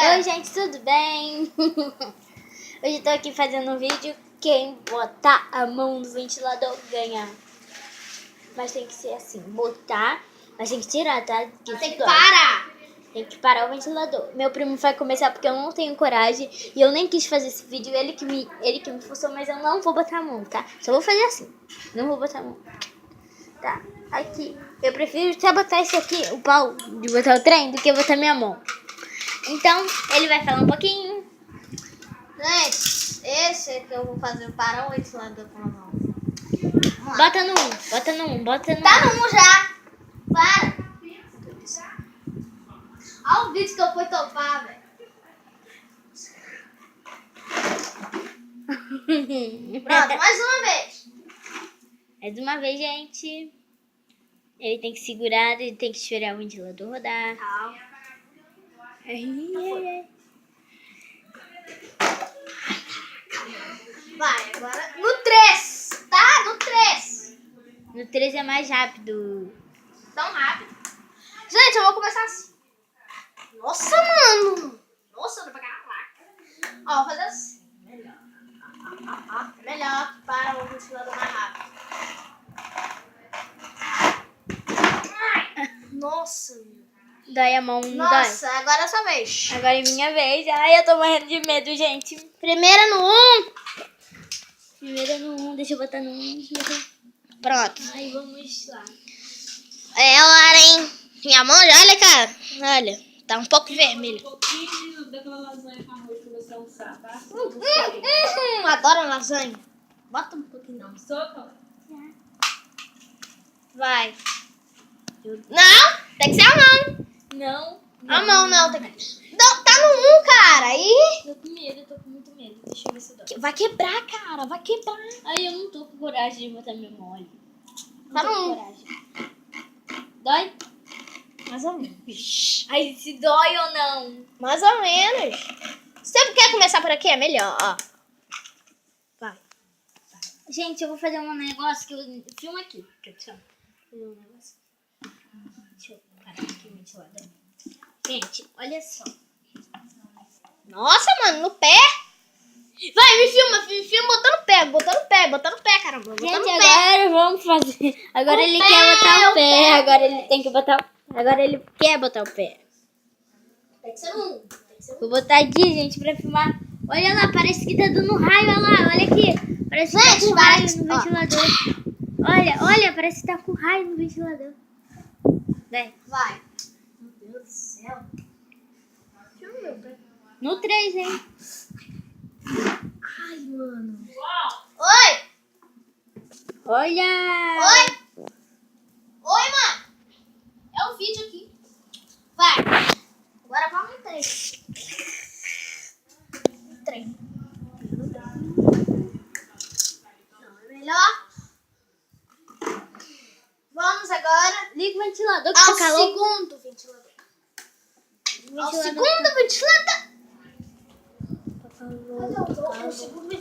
galera. Oi, gente, tudo bem? Hoje eu tô aqui fazendo um vídeo. Quem botar a mão no ventilador ganha. Mas tem que ser assim, botar, mas tem que tirar, tá? Tem que parar. Tem que parar o ventilador. Meu primo vai começar porque eu não tenho coragem. E eu nem quis fazer esse vídeo. Ele que me forçou, mas eu não vou botar a mão, tá? Só vou fazer assim. Não vou botar a mão. Tá, aqui. Eu prefiro até botar esse aqui, o pau de botar o trem, do que botar minha mão. Então, ele vai falar um pouquinho. Gente, esse que eu vou fazer parar o ventilador com a mão. Bota no 1, bota no 1, bota no 1. Tá no 1 já. Para. Olha o vídeo que eu fui topar, velho. Pronto, mais uma vez. Mais uma vez, gente. Ele tem que segurar, ele tem que esperar o ventilador rodar. Calma. Vai, agora no 3, tá? No 3. No 3 é mais rápido. Tão rápido. Gente, eu vou começar assim. Nossa, mano. Nossa, dá pra caraca. Ó, vou fazer assim. Melhor. É melhor para o ventilador mais rápido. Nossa, meu. Dói a mão, não dói? Nossa, agora é a sua vez. Agora é minha vez. Ai, eu tô morrendo de medo, gente. Primeira no 1. Primeiro no 1, deixa eu botar no 1. Pronto. Ai, vamos lá. É hora, hein? Minha mão já, olha, cara. Olha, tá um pouco vermelho. Um pouquinho daquela lasanha com arroz que você almoçar, tá? Adoro lasanha. Bota um pouquinho. Não, soca. Vai. Não, tem que ser a mão. Não. A mão não. Tem que... Não, tá no 1, cara. Ih. Tô com medo, tô com muito medo. Deixa eu ver se dói. Vai quebrar, cara. Vai quebrar. Ai, eu não tô com coragem de botar minha mão ali. Não Tá tô com no 1. coragem. Dói? Mais ou menos. Ai, se dói ou não. Mais ou menos. Você quer começar por aqui? É melhor, ó. Vai. Gente, eu vou fazer um negócio que eu... Filma aqui, produção. Fazer um negócio. Deixa eu parar aqui o ventilador. Gente, olha só. Nossa, mano, no pé. Vai, me filma botando o pé, caramba. Botando Gente, o pé. agora vamos fazer. Agora O ele pé, quer botar o o pé. pé. Agora ele tem que botar. Agora ele quer botar o pé. Tem que ser no 1. Tem que ser no 1. Vou botar aqui, gente, pra filmar. Olha lá, parece que tá dando raio. Olha lá, olha aqui. Parece que tá Gente, com raio parece- no ó. ventilador. Olha, parece que tá com raio no ventilador. Vai. Vai. Meu Deus do céu. Deixa eu ver o pé. No 3, hein? Ai, mano. Uau! Oi! Olha. Oi! Oi, mano! É um vídeo aqui. Vai! Agora vamos no 3. 3. Não, é melhor. Vamos agora Liga o ventilador que ao tá calor. segundo ventilador. Ao Ventilador segundo ventilador. tá calor. Cadê o segundo ventilador?